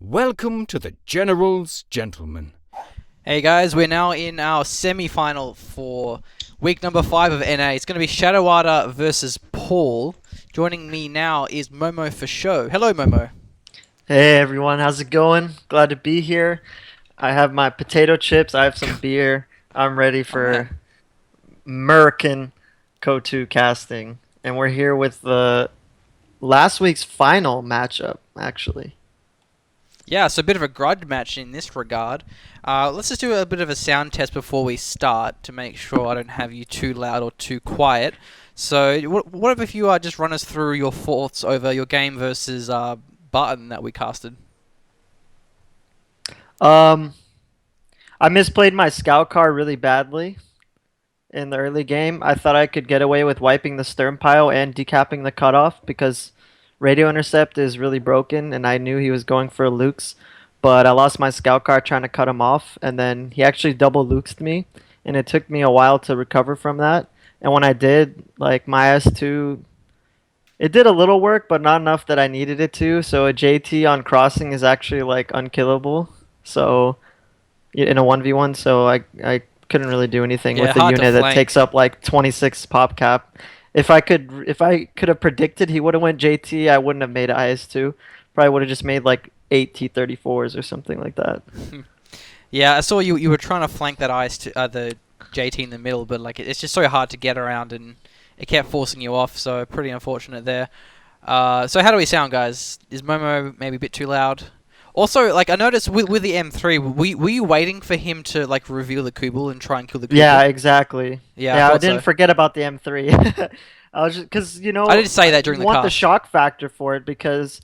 Welcome to the General's Gentlemen. Hey guys, we're now in our semi-final for week number 5 of NA. It's going to be Shadowwada versus Paul. Joining me now is Momo for show. Hello, Momo. Hey everyone, how's it going? Glad to be here. I have my potato chips, I have some beer. I'm ready for American Coh2 casting. And we're here with the last week's final matchup, actually. Yeah, so a bit of a grudge match in this regard. Let's just do a bit of a sound test before we start to make sure I don't have you too loud or too quiet. So, what if you just run us through your thoughts over your game versus Button that we casted? I misplayed my scout card really badly in the early game. I thought I could get away with wiping the stern pile and decapping the cutoff because radio intercept is really broken and I knew he was going for Luke's, but I lost my scout card trying to cut him off, and then he actually double Luke'd me, and it took me a while to recover from that. And when I did, like my S2, it did a little work, but not enough that I needed it to. So a JT on crossing is actually like unkillable. So in a 1v1, so I couldn't really do anything with a unit that takes up like 26 pop cap. If I could have predicted he would have went JT, I wouldn't have made it IS2. Probably would have just made like 8 T34s or something like that. Yeah, I saw you were trying to flank that the JT in the middle, but like it's just so hard to get around, and it kept forcing you off. So pretty unfortunate there. So how do we sound, guys? Is Momo maybe a bit too loud? Also, like I noticed with the M3, were you waiting for him to like reveal the Kubel and try and kill the Kubel? Yeah, exactly. Yeah, I didn't forget about the M3. I was just because I did say that during the cast. You want the shock factor for it because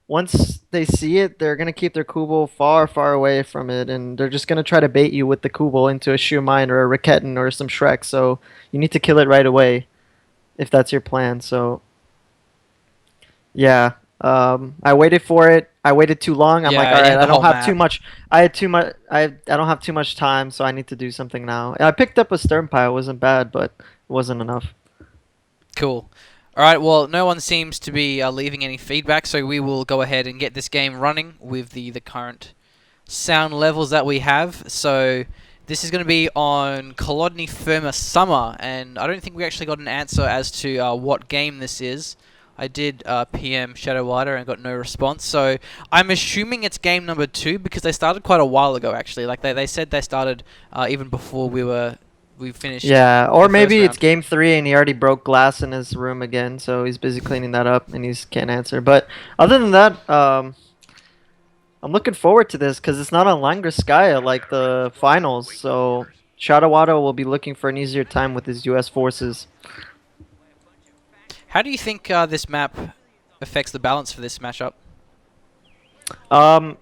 once they see it, they're gonna keep their Kubel far, far away from it, and they're just gonna try to bait you with the Kubel into a Shoe Mine or a Raketten or some Shrek. So you need to kill it right away if that's your plan. So yeah. I waited for it. I waited too long. I'm like, all right, I don't have too much. I don't have too much time, so I need to do something now. I picked up a stern pile. It wasn't bad, but it wasn't enough. Cool. All right. Well, no one seems to be leaving any feedback, so we will go ahead and get this game running with the current sound levels that we have. So this is going to be on Kolodny Firma Summer, and I don't think we actually got an answer as to what game this is. I did PM Shadowwada and got no response, so I'm assuming it's game number 2 because they started quite a while ago actually. Like they said they started even before we finished. Yeah, or maybe it's game 3 and he already broke glass in his room again, so he's busy cleaning that up and he can't answer. But other than that, I'm looking forward to this because it's not on Langrskaya like the finals, so Shadowwada will be looking for an easier time with his US forces. How do you think this map affects the balance for this matchup? I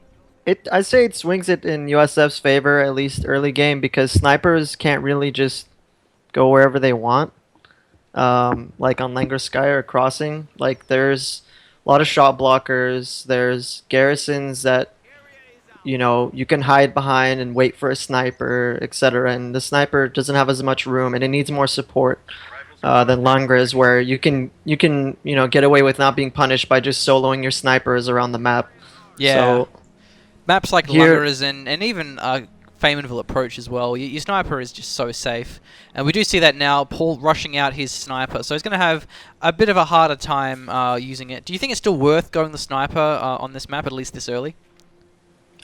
say it swings it in USF's favor, at least early game, because snipers can't really just go wherever they want. Like on Langrskaya or Crossing, like there's a lot of shot blockers, there's garrisons that you can hide behind and wait for a sniper, etc. And the sniper doesn't have as much room and it needs more support than Langres, where you can get away with not being punished by just soloing your snipers around the map. Yeah. So maps like Langres and even Feymanville approach as well. Your sniper is just so safe, and we do see that now. Paul rushing out his sniper, so he's going to have a bit of a harder time using it. Do you think it's still worth going the sniper on this map, at least this early?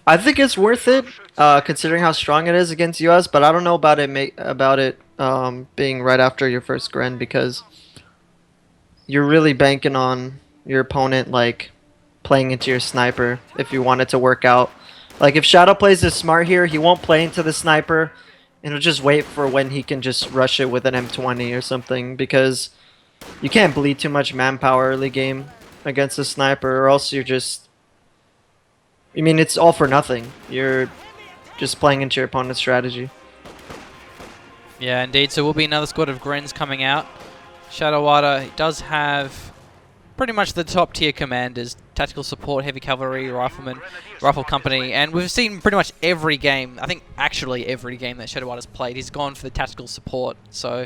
I think it's worth it, considering how strong it is against US. But I don't know about it being right after your first Gren, because you're really banking on your opponent like playing into your sniper if you want it to work out. Like if Shadow plays this smart here, he won't play into the sniper and he'll just wait for when he can just rush it with an M20 or something, because you can't bleed too much manpower early game against a sniper, or else you're just, I mean, it's all for nothing. You're just playing into your opponent's strategy. Yeah, indeed. So will be another squad of Grens coming out. Shadowwada does have pretty much the top tier commanders: tactical support, heavy cavalry, rifleman, rifle company, and we've seen pretty much every game. I think actually every game that Shadowwada's played, he's gone for the tactical support. So,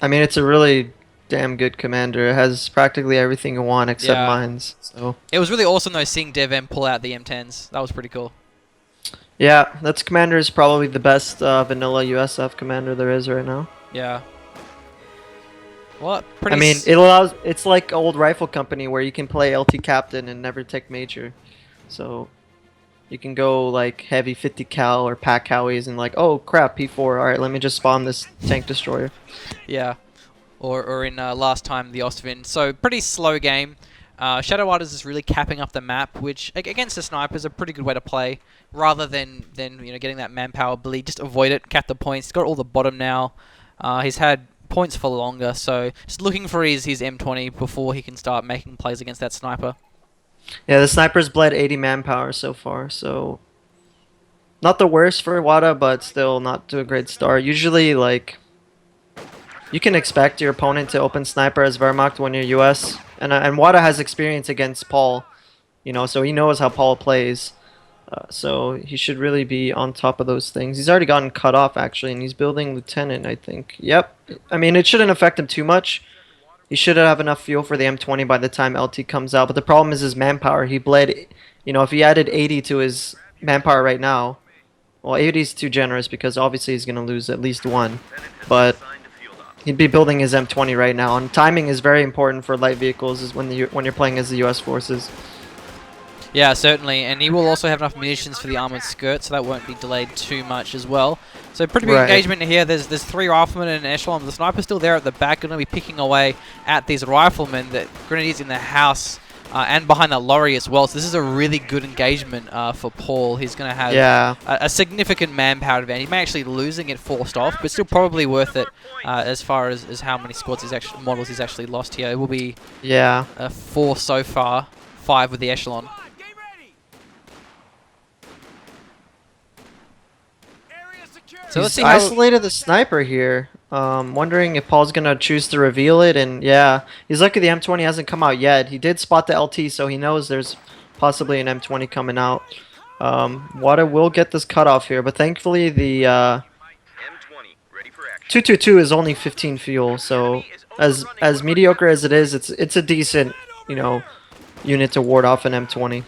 I mean, it's a really damn good commander. It has practically everything you want except Yeah. mines. So It was really awesome though seeing DevM pull out the M10s. That was pretty cool. yeah, that's commander is probably the best vanilla USF commander there is right now. Yeah. Well, I mean, it's like old rifle company where you can play LT captain and never take major. So you can go like heavy 50 cal or pack howies and like, oh crap, P4. All right, let me just spawn this tank destroyer. Yeah. Or in last time the Ostvin. So pretty slow game. Shadowwada is really capping up the map, which against the sniper is a pretty good way to play. Rather than getting that manpower bleed, just avoid it, cap the points. He's got all the bottom now. He's had points for longer, so just looking for his M20 before he can start making plays against that sniper. Yeah, the sniper's bled 80 manpower so far, so not the worst for Wada, but still not to a great start. Usually, like, you can expect your opponent to open sniper as Wehrmacht when you're US, and Wada has experience against Paul, so he knows how Paul plays. So he should really be on top of those things. He's already gotten cut off, actually, and he's building Lieutenant, I think. Yep. I mean, it shouldn't affect him too much. He should have enough fuel for the M20 by the time LT comes out. But the problem is his manpower. He bled, if he added 80 to his manpower right now, well, 80 is too generous because obviously he's going to lose at least one. But he'd be building his M20 right now. And timing is very important for light vehicles is when you're playing as the US forces. Yeah, certainly, and he will also have enough munitions for the armored skirt, so that won't be delayed too much as well. So pretty big engagement here. There's 3 riflemen and an echelon. The sniper's still there at the back, going to be picking away at these riflemen. The grenadiers in the house and behind that lorry as well. So this is a really good engagement for Paul. He's going to have a significant manpower advantage. He may actually lose and get forced off, but still probably worth it as far as how many squads models he's actually lost here. It will be 4 so far, 5 with the echelon. So let's see how isolated the sniper here. Wondering if Paul's gonna choose to reveal it, and yeah, he's lucky the M20 hasn't come out yet. He did spot the LT, so he knows there's possibly an M20 coming out. Wada will get this cutoff here, but thankfully the 222 is only 15 fuel, so as mediocre as it is, it's a decent unit to ward off an M20.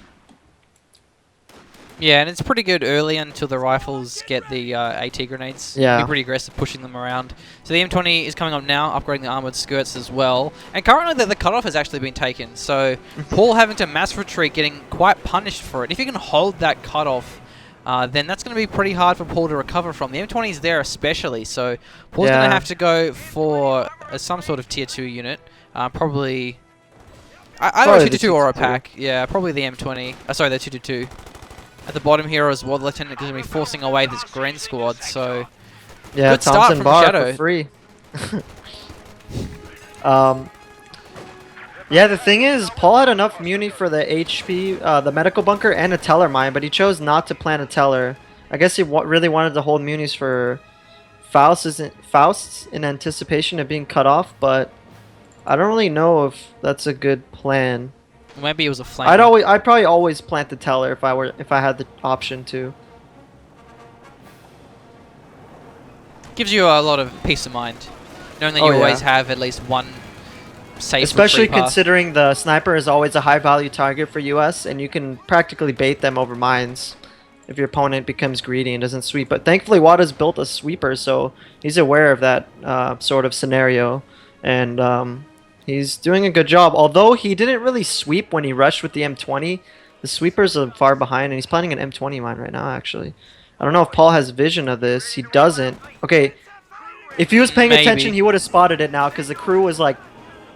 Yeah, and it's pretty good early until the rifles get the AT grenades. Yeah. Be pretty aggressive pushing them around. So the M20 is coming up now, upgrading the armored skirts as well. And currently the cutoff has actually been taken. So Paul having to mass retreat, getting quite punished for it. If you can hold that cutoff, then that's going to be pretty hard for Paul to recover from. The M20 is there especially, so Paul's going to have to go for some sort of tier 2 unit. Probably either a 222 or a pack. Yeah, probably the M20. Sorry, the 222. At the bottom here as well, the Lieutenant is going to be forcing away this Gren squad, so yeah, good start from Shadow. For free. Yeah, the thing is, Paul had enough muni for the HP, the medical bunker, and a teller mine, but he chose not to plant a teller. I guess he really wanted to hold munis for Fausts in anticipation of being cut off, but I don't really know if that's a good plan. Maybe it was a flame. I'd probably always plant the teller if I had the option to. Gives you a lot of peace of mind, knowing that you always have at least one safe. Especially retreat path. considering the sniper is always a high value target for US, and you can practically bait them over mines if your opponent becomes greedy and doesn't sweep. But thankfully, Wada's built a sweeper, so he's aware of that sort of scenario, and he's doing a good job. Although he didn't really sweep when he rushed with the M20, the sweepers are far behind, and he's planning an M20 mine right now, actually. I don't know if Paul has vision of this. He doesn't. Okay, if he was paying attention, he would have spotted it now, because the crew was like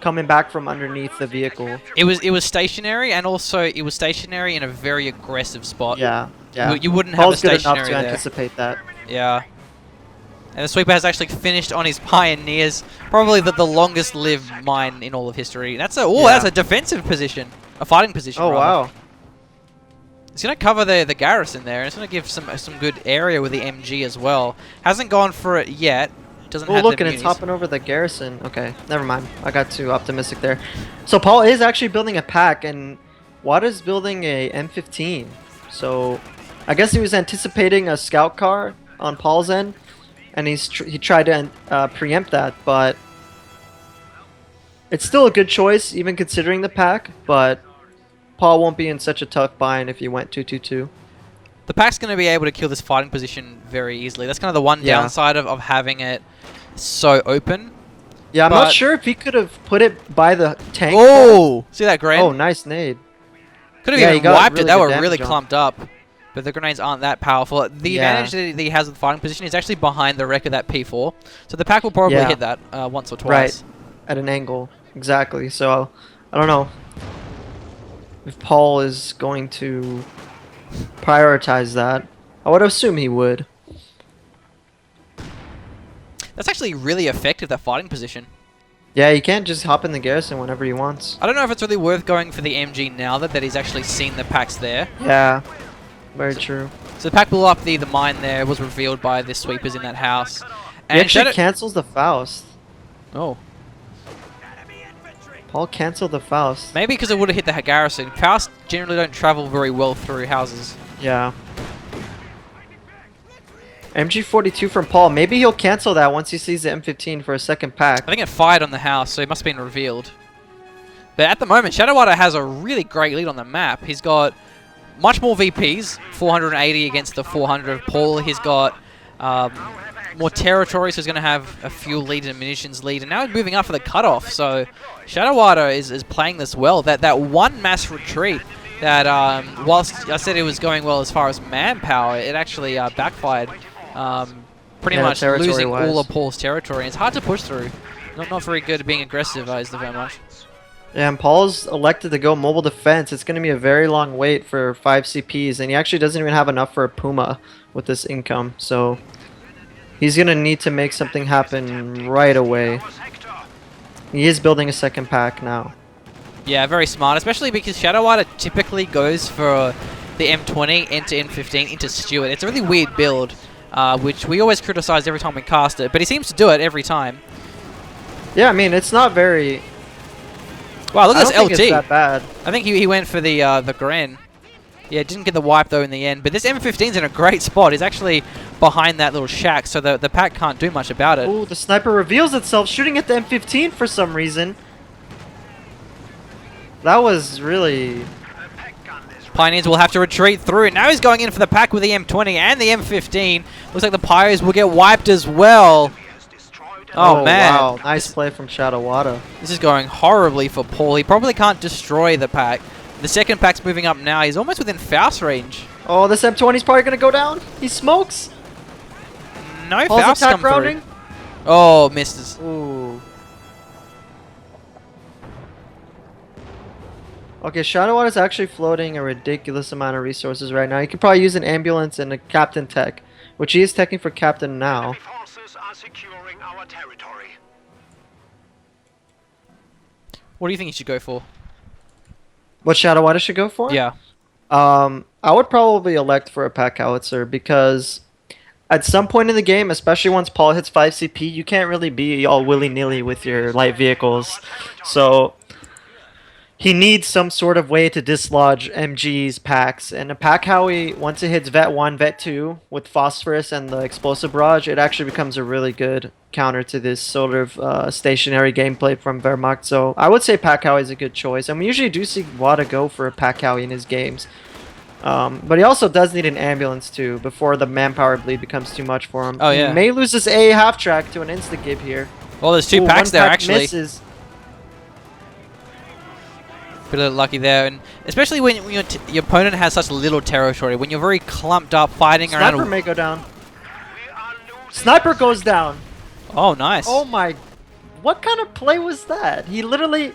coming back from underneath the vehicle. It was stationary, and also it was stationary in a very aggressive spot. Yeah. You wouldn't Paul's have a stationary good enough to anticipate that. Yeah. And the sweeper has actually finished on his pioneers. Probably the longest lived mine in all of history. That's a defensive position. A fighting position, Oh, rather. wow. It's going to cover the garrison there, and it's going to give some good area with the MG as well. Hasn't gone for it yet. Doesn't have look, the and it's munis. hopping over the garrison. Okay, never mind. I got too optimistic there. So Paul is actually building a pack, and Wada's building a M15. So I guess he was anticipating a scout car on Paul's end, and he tried to preempt that, but It's still a good choice, even considering the pack, but Paul won't be in such a tough bind if he went 2-2-2. The pack's going to be able to kill this fighting position very easily. That's kind of the one downside of having it so open. Yeah, I'm not sure if he could have put it by the tank. Oh! See that grenade? Oh, nice nade. Could have even wiped it. They were really clumped up. But the grenades aren't that powerful. The advantage that he has with the fighting position is actually behind the wreck of that P4. So the pack will probably hit that once or twice. Right. At an angle. Exactly. So, I don't know if Paul is going to prioritize that. I would assume he would. That's actually really effective, that fighting position. Yeah, he can't just hop in the garrison whenever he wants. I don't know if it's really worth going for the MG now that he's actually seen the packs there. Yeah, very true. So the pack blew up the mine there. It was revealed by the sweepers in that house. And he actually cancels the Faust. Oh. Paul canceled the Faust. Maybe because it would have hit the garrison. Faust generally don't travel very well through houses. Yeah. MG42 from Paul. Maybe he'll cancel that once he sees the M15 for a second pack. I think it fired on the house, so it must have been revealed. But at the moment, Shadowwada has a really great lead on the map. He's got much more VPs, 480 against the 400 of Paul. He's got more territory, so he's going to have a fuel lead and a munitions lead. And now he's moving up for the cutoff, so Shadowwada is playing this well. That one mass retreat that, whilst I said it was going well as far as manpower, it actually backfired. Pretty much losing all of Paul's territory. And it's hard to push through. Not very good at being aggressive, is the very much. Yeah, and Paul's elected to go mobile defense. It's going to be a very long wait for 5 CPs, and he actually doesn't even have enough for a Puma with this income. So he's going to need to make something happen right away. He is building a second pack now. Yeah, very smart, especially because Shadowwada typically goes for the M20 into M15 into Stewart. It's a really weird build, which we always criticize every time we cast it, but he seems to do it every time. Yeah, I mean, it's not very... Wow, look at this LT. I don't think it's that bad. I think he went for the Gren. Yeah, didn't get the wipe though in the end, but this M15's in a great spot. He's actually behind that little shack, so the pack can't do much about it. Ooh, the sniper reveals itself, shooting at the M15 for some reason. That was really... Pioneers will have to retreat through. Now he's going in for the pack with the M20 and the M15. Looks like the Pyros will get wiped as well. Oh man. Wow, nice play from Shadowwada. This is going horribly for Paul. He probably can't destroy the pack. The second pack's moving up now. He's almost within Faust range. Oh, this M20's probably going to go down. He smokes. No Paul's Faust attack come through. rounding. Oh, misses. Ooh. Okay, Shadowwada is actually floating a ridiculous amount of resources right now. He could probably use an ambulance and a captain tech, which he is teching for captain now. What do you think he should go for? What Shadowwada should go for? Yeah. I would probably elect for a pack howitzer because at some point in the game, especially once Paul hits 5 CP, you can't really be all willy-nilly with your light vehicles. So he needs some sort of way to dislodge MG's packs. And a pack howie, once it hits Vet 1, Vet 2 with Phosphorus and the Explosive Barrage, it actually becomes a really good counter to this sort of stationary gameplay from Wehrmacht. So I would say pack howie is a good choice. And we usually do see Wada go for a pack howie in his games. But he also does need an ambulance too before the manpower bleed becomes too much for him. Oh yeah. He may lose this A half track to an insta-gib here. Well, there's two packs there actually. Misses. Bit of lucky there, and especially when your opponent has such little territory, when you're very clumped up fighting around. Sniper may go down. Sniper goes down. Oh, nice. Oh my! What kind of play was that? He literally.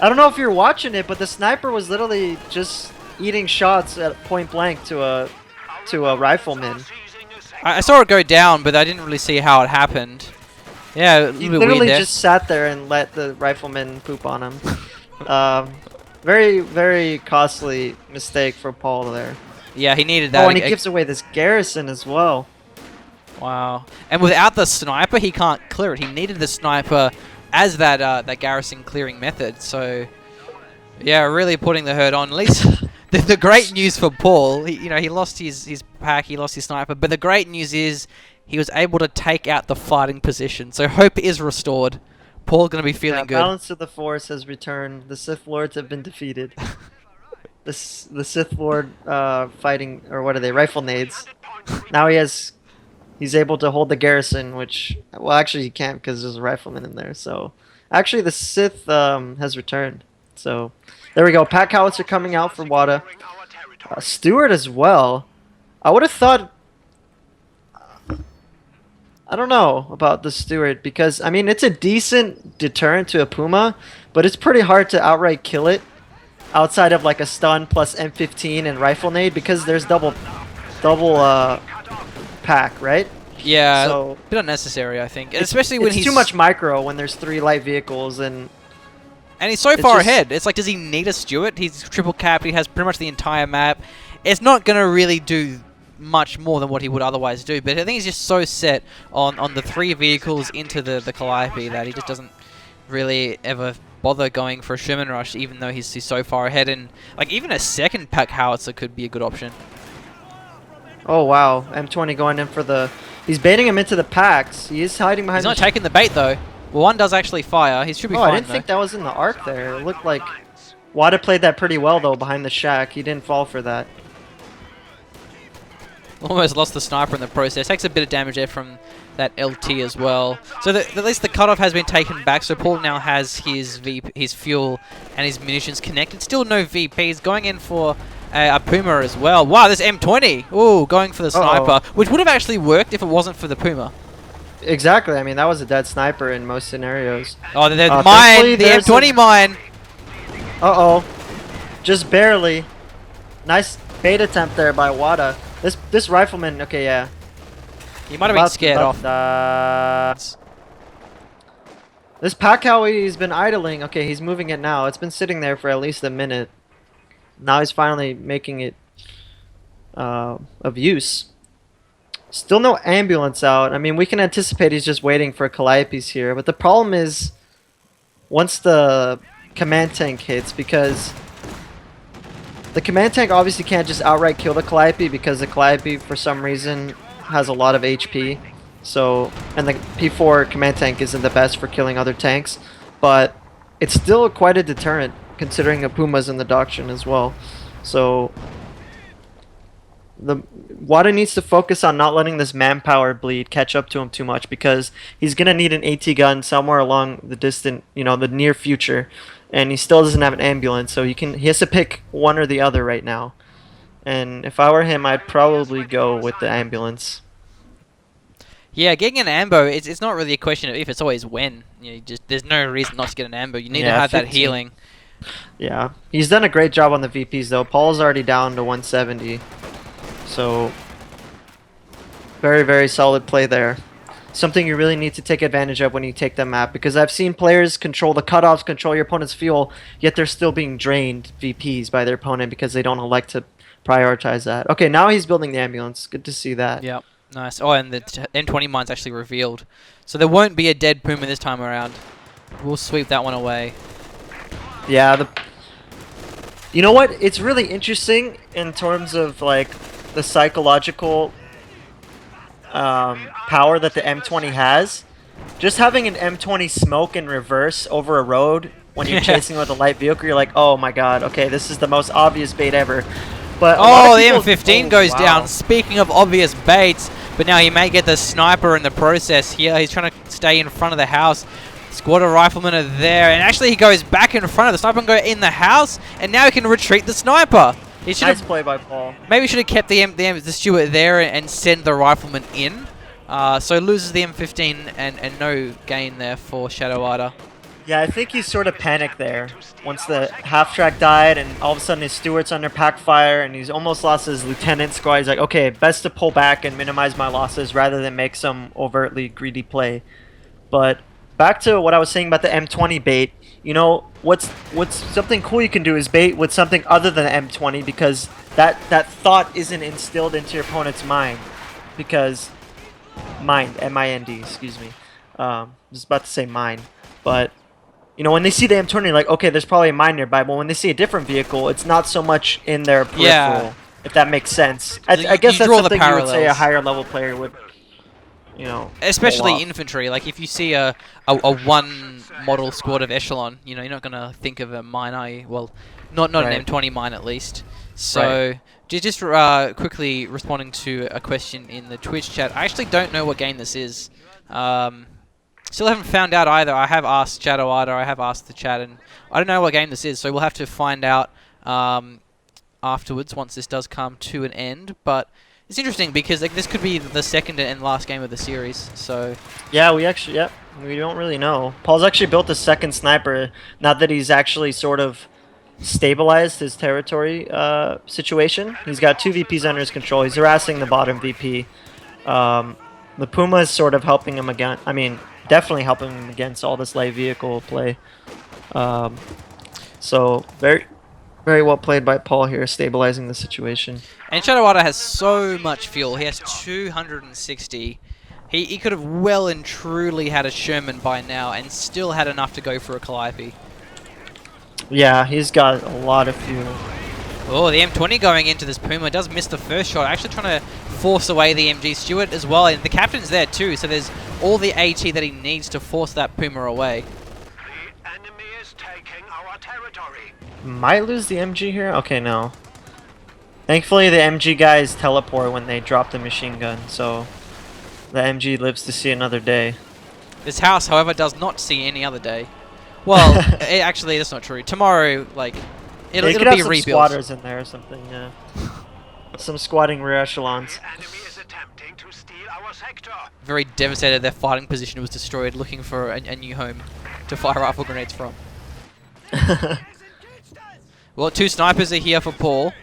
I don't know if you're watching it, but the sniper was literally just eating shots at point blank to a rifleman. I saw it go down, but I didn't really see how it happened. Yeah, He literally just sat there and let the rifleman poop on him. Very, very costly mistake for Paul there. Yeah, he needed that. Oh, and he gives away this garrison as well. Wow. And without the sniper, he can't clear it. He needed the sniper as that garrison clearing method. So, yeah, really putting the hurt on. At least the great news for Paul, he lost his pack, he lost his sniper. But the great news is he was able to take out the fighting position. So hope is restored. Paul's going to be feeling good. Balance of the Force has returned. The Sith Lords have been defeated. The Sith Lord fighting, or what are they? Rifle nades. Now he's able to hold the garrison, which, well, actually he can't because there's a rifleman in there. So actually the Sith has returned. So there we go. Pack howitzer coming out for Wada. Stewart as well. I would have thought. I don't know about the Stewart because, I mean, it's a decent deterrent to a Puma, but it's pretty hard to outright kill it outside of like a stun plus M15 and rifle nade because there's double pack, right? Yeah, So a bit unnecessary, I think. Especially when it's he's too much micro when there's 3 light vehicles and he's so far ahead. It's like, does he need a Stewart? He's triple capped. He has pretty much the entire map. It's not going to really do much more than what he would otherwise do, but I think he's just so set on the 3 vehicles into the Calliope that he just doesn't really ever bother going for a Sherman rush, even though he's so far ahead. And like even a second pack howitzer could be a good option. oh wow, M20 going in for the. He's baiting him into the packs. He is hiding behind. He's not taking the bait though. Well, one does actually fire. He should be fine. I didn't think that was in the arc there. It looked like Wada played that pretty well though behind the shack. He didn't fall for that. Almost lost the sniper in the process. Takes a bit of damage there from that LT as well. So at least the cutoff has been taken back. So Paul now has his fuel and his munitions connected. Still no VPs. Going in for a Puma as well. Wow, this M20. Ooh, going for the sniper, which would have actually worked if it wasn't for the Puma. Exactly. I mean, that was a dead sniper in most scenarios. Oh, the mine. The M20 mine. Uh-oh. Just barely. Nice bait attempt there by Wada. This rifleman, okay, yeah. He might have been scared off. This pack howie he's been idling. Okay, he's moving it now. It's been sitting there for at least a minute. Now he's finally making it of use. Still no ambulance out. I mean, we can anticipate he's just waiting for Calliopes here. But the problem is once the command tank hits, because the command tank obviously can't just outright kill the Calliope because the Calliope, for some reason, has a lot of HP. So, and the P4 command tank isn't the best for killing other tanks, but it's still quite a deterrent considering a Puma's in the doctrine as well. So, the Wada needs to focus on not letting this manpower bleed catch up to him too much because he's gonna need an AT gun somewhere along the distant, the near future. And he still doesn't have an ambulance, so he has to pick one or the other right now. And if I were him, I'd probably go with the ambulance. Yeah, getting an ambo, it's not really a question of if, it's always when. There's no reason not to get an ambo. You need to have 15. That healing. Yeah, he's done a great job on the VPs though. Paul's already down to 170, so very, very solid play there. Something you really need to take advantage of when you take the map, because I've seen players control the cutoffs, control your opponent's fuel, yet they're still being drained VPs by their opponent because they don't elect to prioritize that. Okay, now he's building the ambulance. Good to see that. Yep, nice. Oh, and the M20 mine's actually revealed. So there won't be a dead Puma this time around. We'll sweep that one away. Yeah, you know what? It's really interesting in terms of like the psychological power that the M20 has. Just having an M20 smoke in reverse over a road when you're chasing with a light vehicle, you're like, oh my god, okay, this is the most obvious bait ever. But the M15 goes down. Speaking of obvious baits, but now he may get the sniper in the process here. He's trying to stay in front of the house. Squad of riflemen are there, and actually he goes back in front of the sniper and go in the house, and now he can retreat the sniper. He should nice play by Paul. Maybe should have kept the Stewart there and send the rifleman in. So loses the M15 and no gain there for Shadowwada. Yeah, I think he sort of panicked there once the half-track died and all of a sudden his Stewart's under pack fire and he's almost lost his lieutenant squad. He's like, okay, best to pull back and minimize my losses rather than make some overtly greedy play. But back to what I was saying about the M20 bait, what's something cool you can do is bait with something other than the M20 because that thought isn't instilled into your opponent's mind. Because mind, M-I-N-D, excuse me. I was about to say mine, but when they see the M20, you're like, okay, there's probably a mine nearby. But when they see a different vehicle, it's not so much in their peripheral, if that makes sense. I guess that's something you would say a higher level player would you know, especially pull off. infantry. Like if you see a one model squad of echelon, you know, you're not gonna think of a mine, are you? Well, not Right. an M20 mine at least. So just quickly responding to a question in the Twitch chat. I actually don't know what game this is. Still haven't found out either. I have asked Shadowwada, I have asked the chat, and I don't know what game this is. So we'll have to find out afterwards once this does come to an end. But it's interesting because like this could be the second and last game of the series. So Yeah, we don't really know. Paul's actually built a second sniper. Now that he's actually sort of stabilized his territory situation. He's got 2 VPs under his control. He's harassing the bottom VP. The Puma is sort of helping him again. I mean, definitely helping him against all this light vehicle play. So very, very well played by Paul here, stabilizing the situation. and Shadowwada has so much fuel. He has 260. He could have well and truly had a Sherman by now and still had enough to go for a Calliope. Yeah, he's got a lot of fuel. Oh, the M20 going into this Puma does miss the first shot. Actually trying to force away the MG Stewart as well. And the captain's there too, so there's all the AT that he needs to force that Puma away. The enemy is taking our territory. Might lose the MG here? Okay, no. Thankfully, the MG guys teleport when they drop the machine gun, so the MG lives to see another day. This house, however, does not see any other day. Well, actually, that's not true. Tomorrow, like, it'll could be have some rebuilt. squatters in there or something, yeah. Some squatting rear echelons. The enemy is attempting to steal our sector. Very devastated their fighting position was destroyed, looking for a new home to fire rifle grenades from. Well, 2 snipers are here for Paul.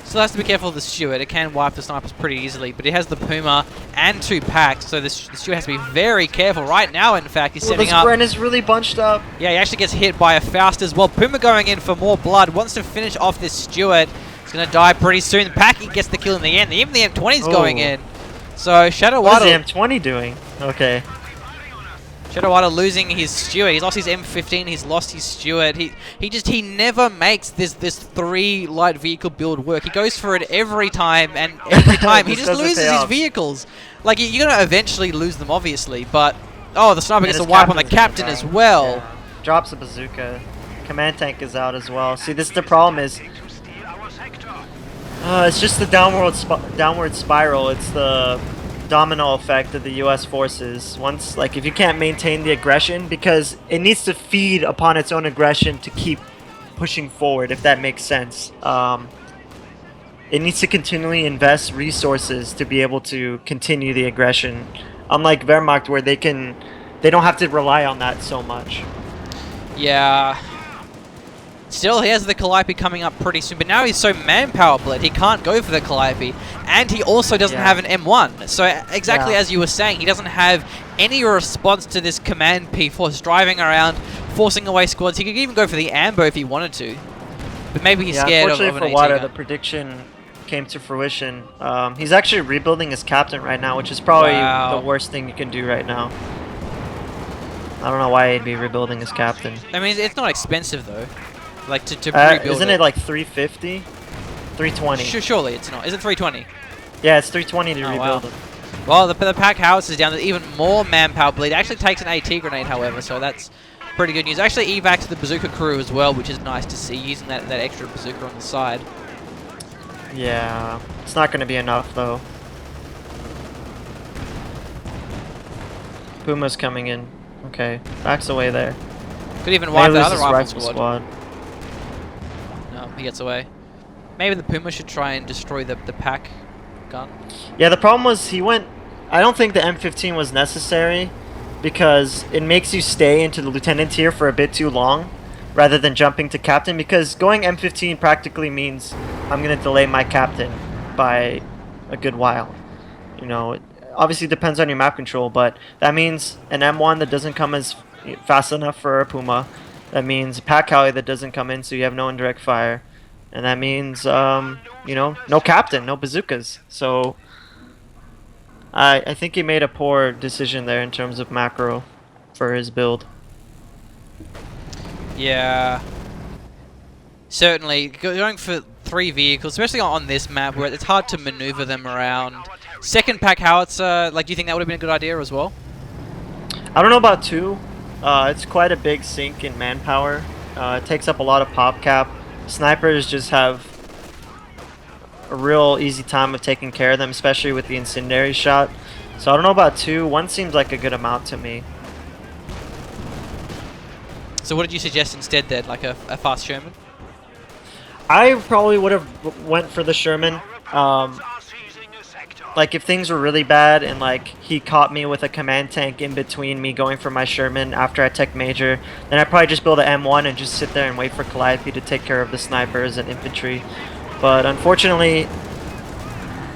Still has to be careful of the Stewart. It can wipe the snipers pretty easily, but he has the Puma and 2 packs, so the Stewart has to be very careful right now. In fact, he's setting up. Bren is really bunched up. Yeah, he actually gets hit by a Faust as well. Puma going in for more blood. Wants to finish off this Stewart. He's going to die pretty soon. The Packy gets the kill in the end. Even the M20's going in. So Shadowwada. What is the M20 doing? Okay. Shadowwada losing his Stewart. He's lost his M15. He's lost his Stewart. He never makes this 3 light vehicle build work. He goes for it every time, and every time he just loses his vehicles. Like you're gonna eventually lose them, obviously. But oh, the sniper gets a wipe on the captain as well. Yeah. Drops a bazooka. Command tank is out as well. See, this is the problem is. It's just the downward spiral. It's the domino effect of the U.S. forces. Once, like, if you can't maintain the aggression, because it needs to feed upon its own aggression to keep pushing forward, if that makes sense. It needs to continually invest resources to be able to continue the aggression. Unlike Wehrmacht, where they don't have to rely on that so much. Yeah. Still, he has the Calliope coming up pretty soon, but now he's so manpower bled, he can't go for the Calliope, and he also doesn't have an M1. So exactly as you were saying, he doesn't have any response to this command P-Force driving around, forcing away squads. He could even go for the Ambo if he wanted to, but maybe he's scared of an unfortunately for Wada, the prediction came to fruition. He's actually rebuilding his captain right now, which is probably the worst thing you can do right now. I don't know why he'd be rebuilding his captain. I mean, it's not expensive though. Like to rebuild isn't it like 350? 320. Surely it's not. Is it 320? Yeah, it's 320 to rebuild it. Well, the pack house is down to even more manpower bleed. It actually takes an AT grenade, however, so that's pretty good news. Actually, evac to the bazooka crew as well, which is nice to see, using that extra bazooka on the side. Yeah, it's not going to be enough though. Puma's coming in. Okay, backs away there. Could even wipe the other rifle rifle squad. No, he gets away. Maybe the Puma should try and destroy the pack gun. Yeah, the problem was I don't think the M15 was necessary because it makes you stay into the lieutenant tier for a bit too long rather than jumping to captain, because going M15 practically means I'm going to delay my captain by a good while. You know, it obviously depends on your map control, but that means an M1 that doesn't come as fast enough for a Puma. That means a pack Cali that doesn't come in, so you have no indirect fire. And that means, you know, no captain, no bazookas. So I think he made a poor decision there in terms of macro for his build. Yeah. Certainly, going for 3 vehicles, especially on this map where it's hard to maneuver them around. Second pack howitzer, like, do you think that would have been a good idea as well? I don't know about 2. It's quite a big sink in manpower. It takes up a lot of pop cap. Snipers just have a real easy time of taking care of them, especially with the incendiary shot. So I don't know about 2. 1 seems like a good amount to me. So what did you suggest instead then, like a fast Sherman? I probably would have went for the Sherman. Like if things were really bad and like he caught me with a command tank in between me going for my Sherman after I tech major, then I'd probably just build an M1 and just sit there and wait for Calliope to take care of the snipers and infantry. But unfortunately,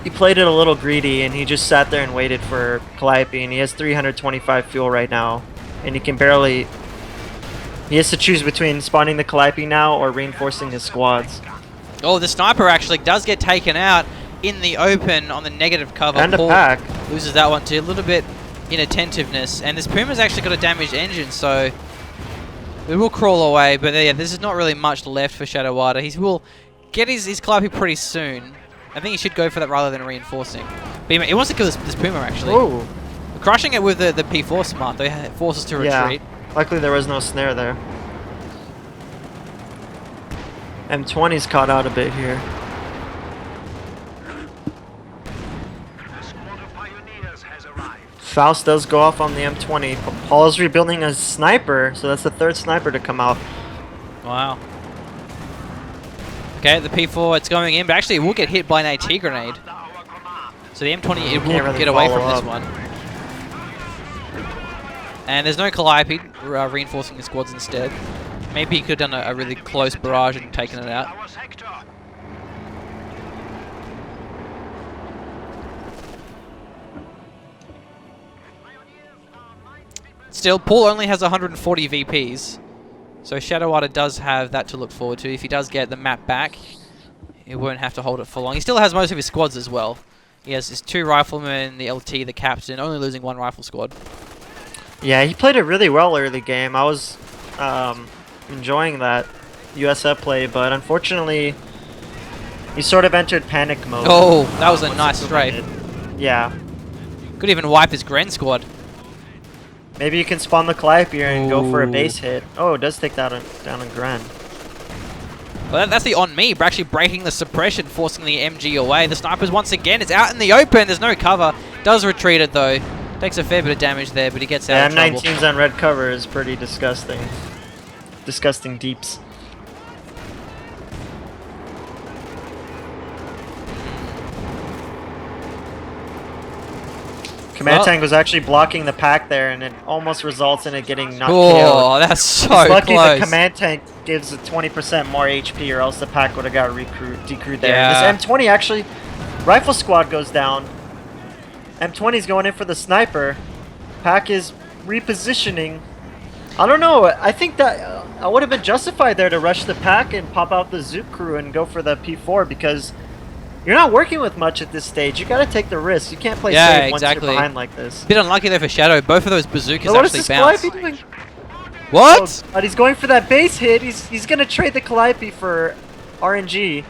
he played it a little greedy and he just sat there and waited for Calliope, and he has 325 fuel right now, and he can barely... He has to choose between spawning the Calliope now or reinforcing his squads. Oh, the sniper actually does get taken out in the open on the negative cover. And Paul a pack. loses that one too. A little bit inattentiveness. And this Puma's actually got a damaged engine, so it will crawl away. But yeah, this is not really much left for Shadowwada. He will get his Calliope pretty soon. I think he should go for that rather than reinforcing. But he wants to kill this Puma actually. Ooh. Crushing it with the P4 smart, though. It forces to retreat. Luckily there was no snare there. M20's caught out a bit here. Faust does go off on the M20. Paul is rebuilding a sniper, so that's the 3rd sniper to come out. Wow. Okay, the P4, it's going in, but actually it will get hit by an AT grenade. So the M20, it will really get away from follow this one. And there's no Calliope reinforcing the squads instead. Maybe he could have done a really close barrage and taken it out. Still, Paul only has 140 VPs. So Shadowwada does have that to look forward to. If he does get the map back, he won't have to hold it for long. He still has most of his squads as well. He has his 2 riflemen, the LT, the captain, only losing 1 rifle squad. Yeah, he played it really well early game. I was enjoying that USF play, but unfortunately, he sort of entered panic mode. Oh, that was a nice strafe. Yeah. Could even wipe his Gren squad. Maybe you can spawn the Calliope here and go for a base hit. Oh, it does take that down a Gren. Well, that's the on me. We're actually breaking the suppression, forcing the MG away. The snipers once again, it's out in the open. There's no cover. Does retreat it though. Takes a fair bit of damage there, but he gets out of trouble. M19s on red cover is pretty disgusting. Disgusting deeps. Command tank was actually blocking the pack there, and it almost results in it getting not killed. Oh, that's so it's lucky close. the command tank gives it 20% more HP, or else the pack would have got decrewed there. Yeah. This M20 actually, rifle squad goes down. M20's going in for the sniper. Pack is repositioning. I don't know. I think that I would have been justified there to rush the pack and pop out the Zook crew and go for the P4, because you're not working with much at this stage. You got to take the risk. You can't play safe once you're behind like this. Bit unlucky there for Shadow. Both of those bazookas What is actually this bounced. Calliope doing? What? Oh, but he's going for that base hit. He's gonna trade the Calliope for RNG.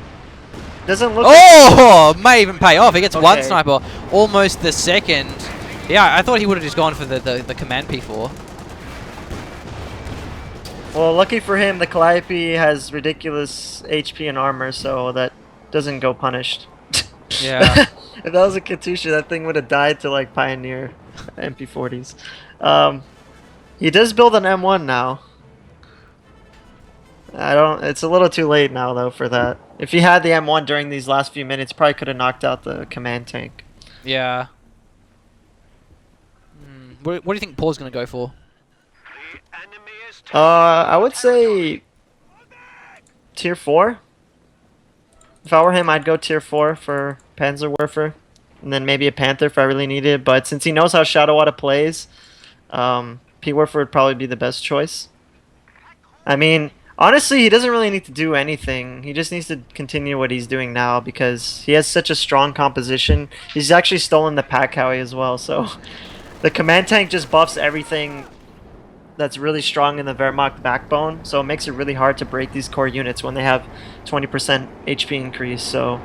Doesn't look. Oh, may even pay off. He gets one Okay. sniper, almost the second. Yeah, I thought he would have just gone for the command P4. Well, lucky for him, the Calliope has ridiculous HP and armor, so that doesn't go punished. Yeah. If that was a Katusha, that thing would have died to like Pioneer MP40s. He does build an M1 now. It's a little too late now though for that. If he had the M1 during these last few minutes, probably could have knocked out the command tank. Yeah. What do you think Paul's going to go for? I would say tier 4. If I were him, I'd go tier 4 for Panzerwerfer, and then maybe a Panther if I really needed it. But since he knows how Shadowwada plays, P-Werfer would probably be the best choice. I mean, honestly, he doesn't really need to do anything. He just needs to continue what he's doing now because he has such a strong composition. He's actually stolen the pack Howie as well, so the command tank just buffs everything that's really strong in the Wehrmacht backbone, so it makes it really hard to break these core units when they have 20% HP increase. So,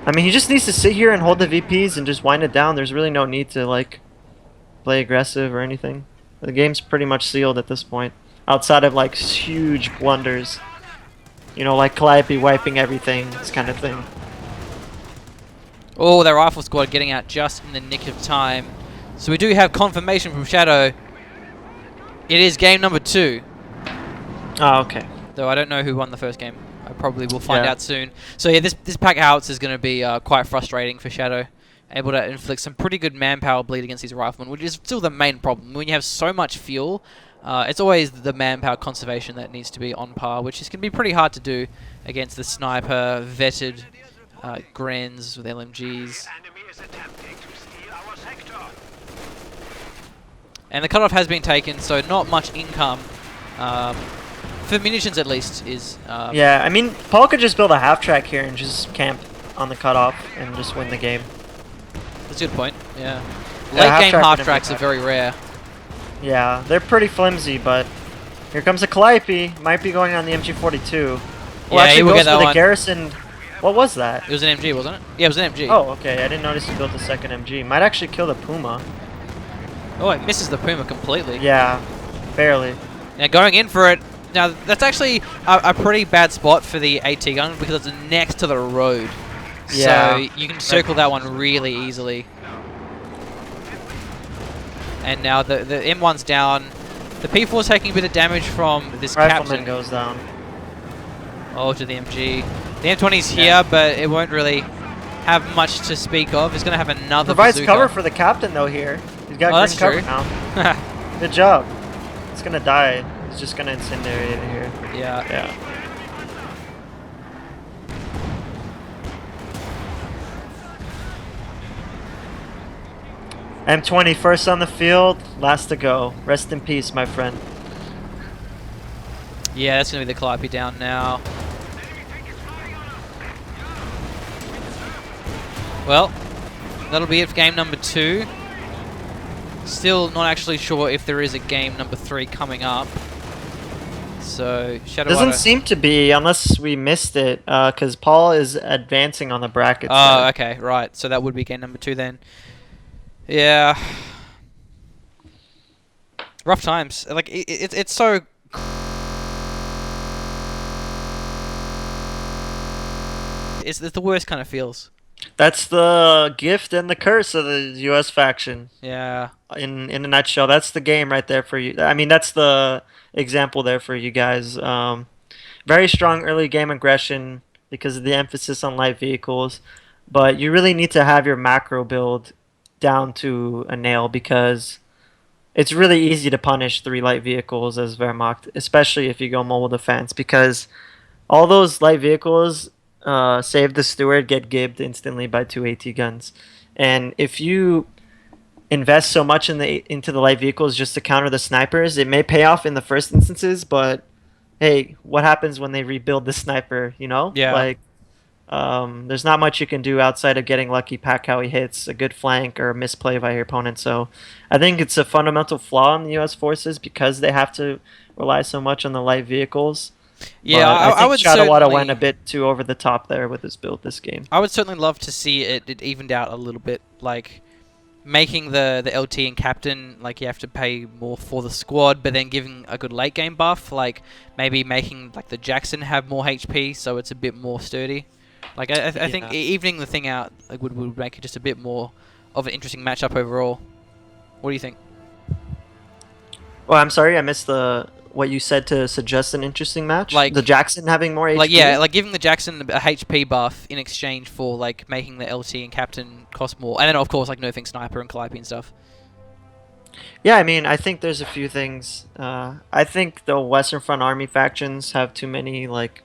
I mean, he just needs to sit here and hold the VPs and just wind it down. There's really no need to like play aggressive or anything. The game's pretty much sealed at this point, outside of like huge blunders. You know, like Calliope wiping everything, this kind of thing. Oh, their rifle squad getting out just in the nick of time. So we do have confirmation from Shadow. It is game number 2. Oh, okay. Though I don't know who won the first game. I probably will find Yeah. out soon. So yeah, this pack outs is going to be quite frustrating for Shadow. Able to inflict some pretty good manpower bleed against these riflemen, which is still the main problem. When you have so much fuel, it's always the manpower conservation that needs to be on par, which is going to be pretty hard to do against the sniper, vetted Grens with LMGs. Enemy is attempting to steal our sector. And the cutoff has been taken, so not much income. For munitions at least is... Yeah, I mean, Paul could just build a half track here and just camp on the cutoff and just win the game. That's a good point, yeah. Yeah, Late half game track half wouldn't be tracks are bad. very rare. Yeah, they're pretty flimsy, but here comes a Calliope. Might be going on the MG42. Well, Yeah, actually he will goes get that for the one. Garrison. What was that? It was an MG, wasn't it? Yeah, it was an MG. Oh, okay. I didn't notice he built a second MG. Might actually kill the Puma. Oh, it misses the Puma completely. Yeah, barely. Now going in for it. Now that's actually a pretty bad spot for the AT gun because it's next to the road. Yeah. So you can circle that one really easily. And now the M1's down. The P4's taking a bit of damage from this Rifleman captain. goes down. Oh, to the MG. The M20's here, but it won't really have much to speak of. It's going to have another Provides bazooka. cover for the captain though here. He's got Oh, that's green cover true. now. Good job. It's gonna die. He's just gonna incinerate it here. Yeah. Yeah. M20 first on the field, last to go. Rest in peace, my friend. Yeah, that's going to be the Calliope down now. Well, that'll be it for game number 2. Still not actually sure if there is a game number 3 coming up. So, Shadowwada. Doesn't seem to be, unless we missed it, because Paul is advancing on the brackets. Oh, there. okay, right. So that would be game number 2 then. Yeah. Rough times. Like, it's so... It's the worst kind of feels. That's the gift and the curse of the US faction. Yeah. In a nutshell, that's the game right there for you. I mean, that's the example there for you guys. Very strong early game aggression because of the emphasis on light vehicles, but you really need to have your macro build down to a nail because it's really easy to punish 3 light vehicles as Wehrmacht, especially if you go mobile defense, because all those light vehicles, save the steward, get gibbed instantly by 2 AT guns. And if you invest so much into the light vehicles just to counter the snipers, it may pay off in the first instances, but hey, what happens when they rebuild the sniper, you know? Yeah. Like, there's not much you can do outside of getting lucky pack how he hits, a good flank, or a misplay by your opponent. So I think it's a fundamental flaw in the U.S. forces because they have to rely so much on the light vehicles. Yeah, But I think would Shadowwada certainly... went a bit too over the top there with his build this game. I would certainly love to see it evened out a little bit, like making the LT and captain, like you have to pay more for the squad, but then giving a good late game buff, like maybe making like the Jackson have more HP so it's a bit more sturdy. Like I think evening the thing out like, would make it just a bit more of an interesting matchup overall. What do you think? Well, I'm sorry, I missed what you said to suggest an interesting match. Like the Jackson having more HP. Like yeah, like giving the Jackson a HP buff in exchange for like making the LT and captain cost more, and then of course like nerfing sniper and Calliope and stuff. Yeah, I mean, I think there's a few things. I think the Western Front Army factions have too many like.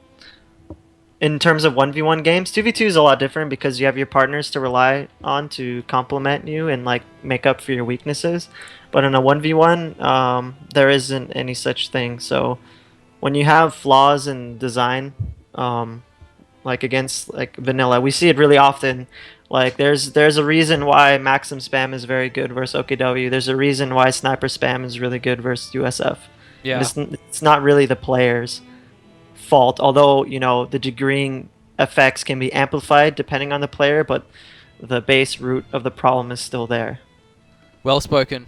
In terms of 1v1 games, 2v2 is a lot different because you have your partners to rely on to complement you and like make up for your weaknesses. But in a 1v1, there isn't any such thing. So when you have flaws in design, like against like vanilla. We see it really often. Like there's a reason why Maxim spam is very good versus OKW. There's a reason why sniper spam is really good versus USF. Yeah. It's not really the player's fault, although the degreeing effects can be amplified depending on the player, but the base root of the problem is still there. Well spoken.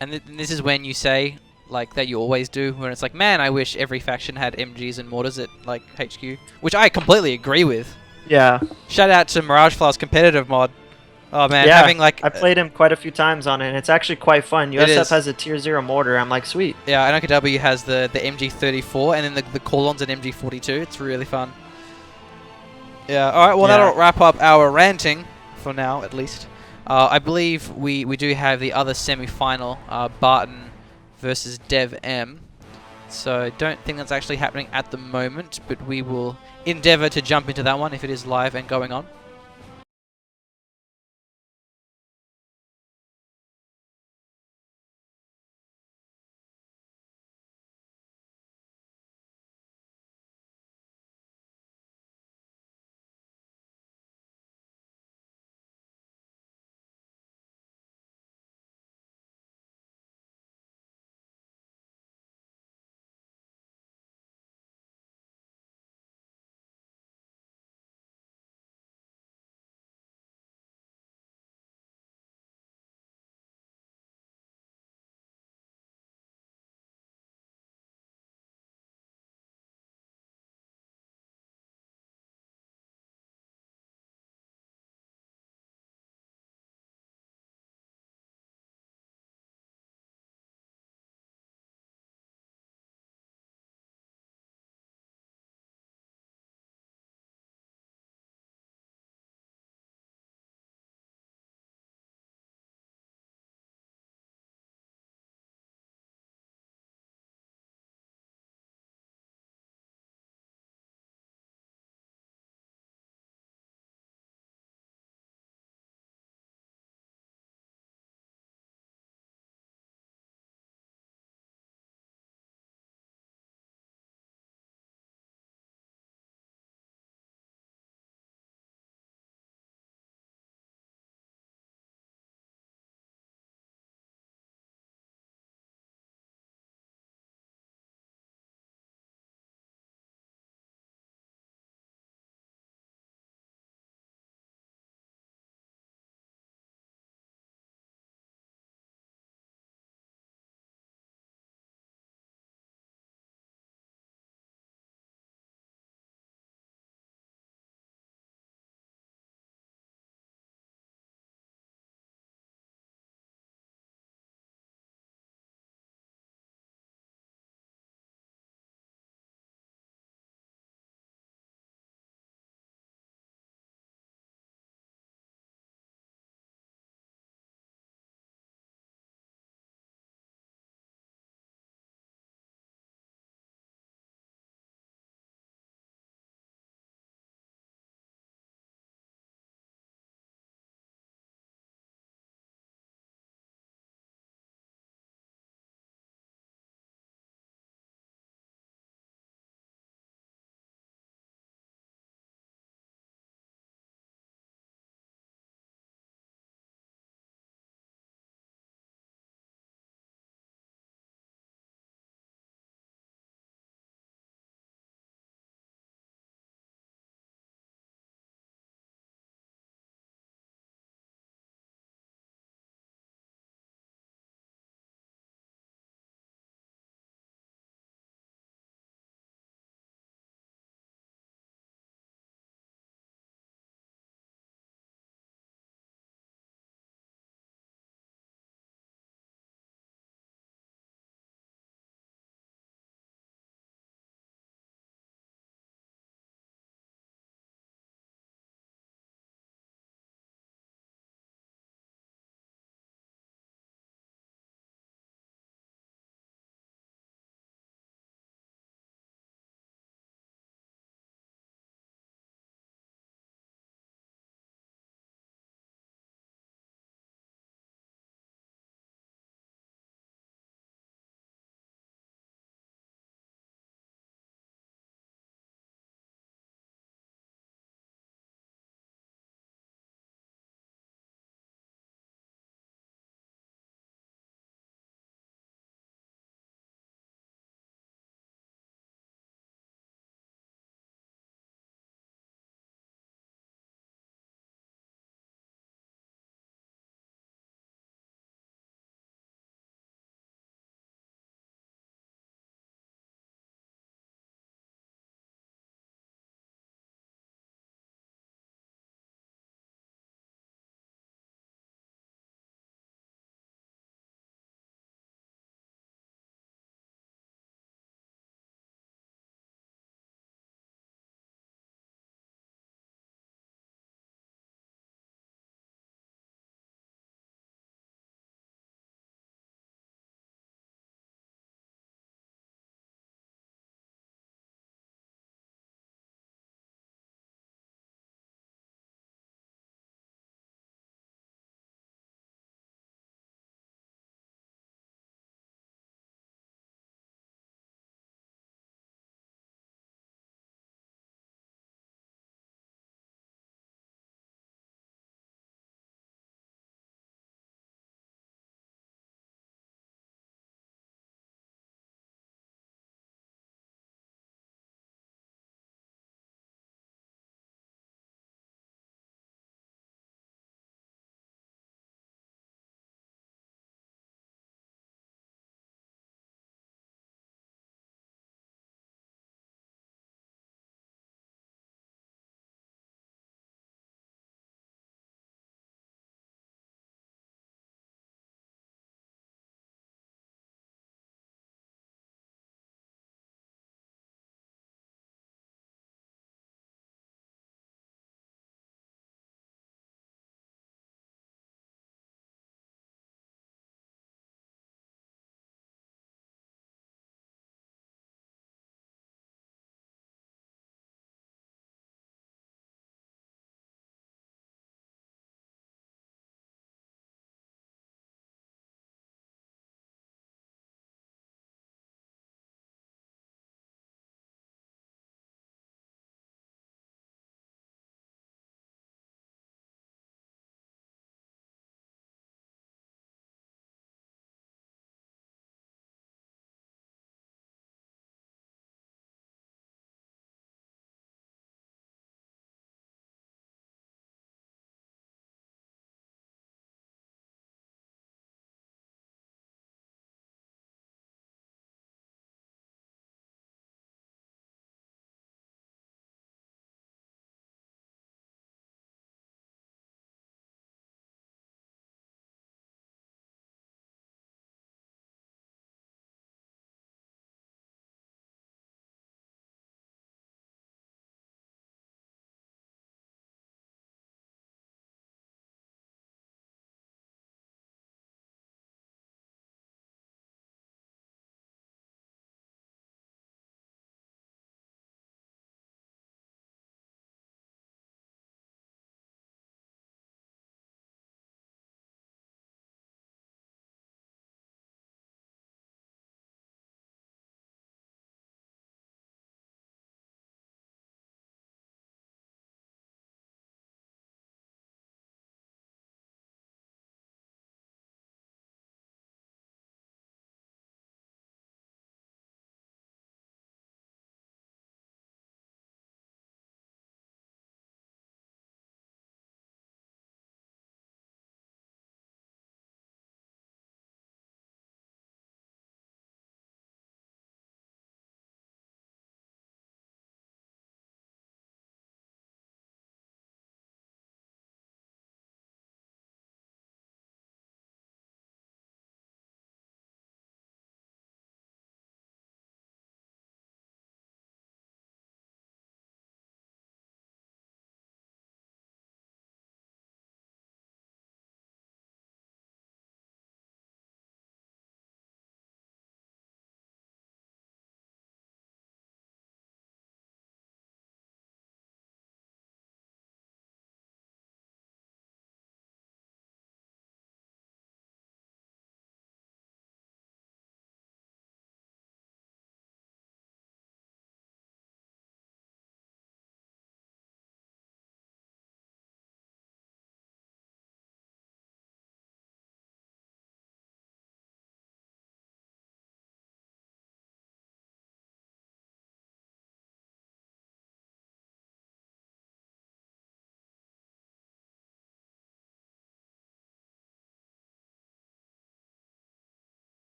And this is when you say, like, that you always do, when it's like, man, I wish every faction had MGs and mortars at, like, HQ. Which I completely agree with. Yeah. Shout out to Mirage Flower's competitive mod. Oh, man, Yeah, having, like... I played him quite a few times on it, and it's actually quite fun. It USF is. has a tier 0 mortar. I'm like, sweet. Yeah, and OKW has the MG34, and then the Callum's an MG42. It's really fun. Yeah, alright, well, Yeah. that'll wrap up our ranting, for now, at least. I believe we do have the other semi-final, Barton versus Dev M. So I don't think that's actually happening at the moment, but we will endeavour to jump into that one if it is live and going on.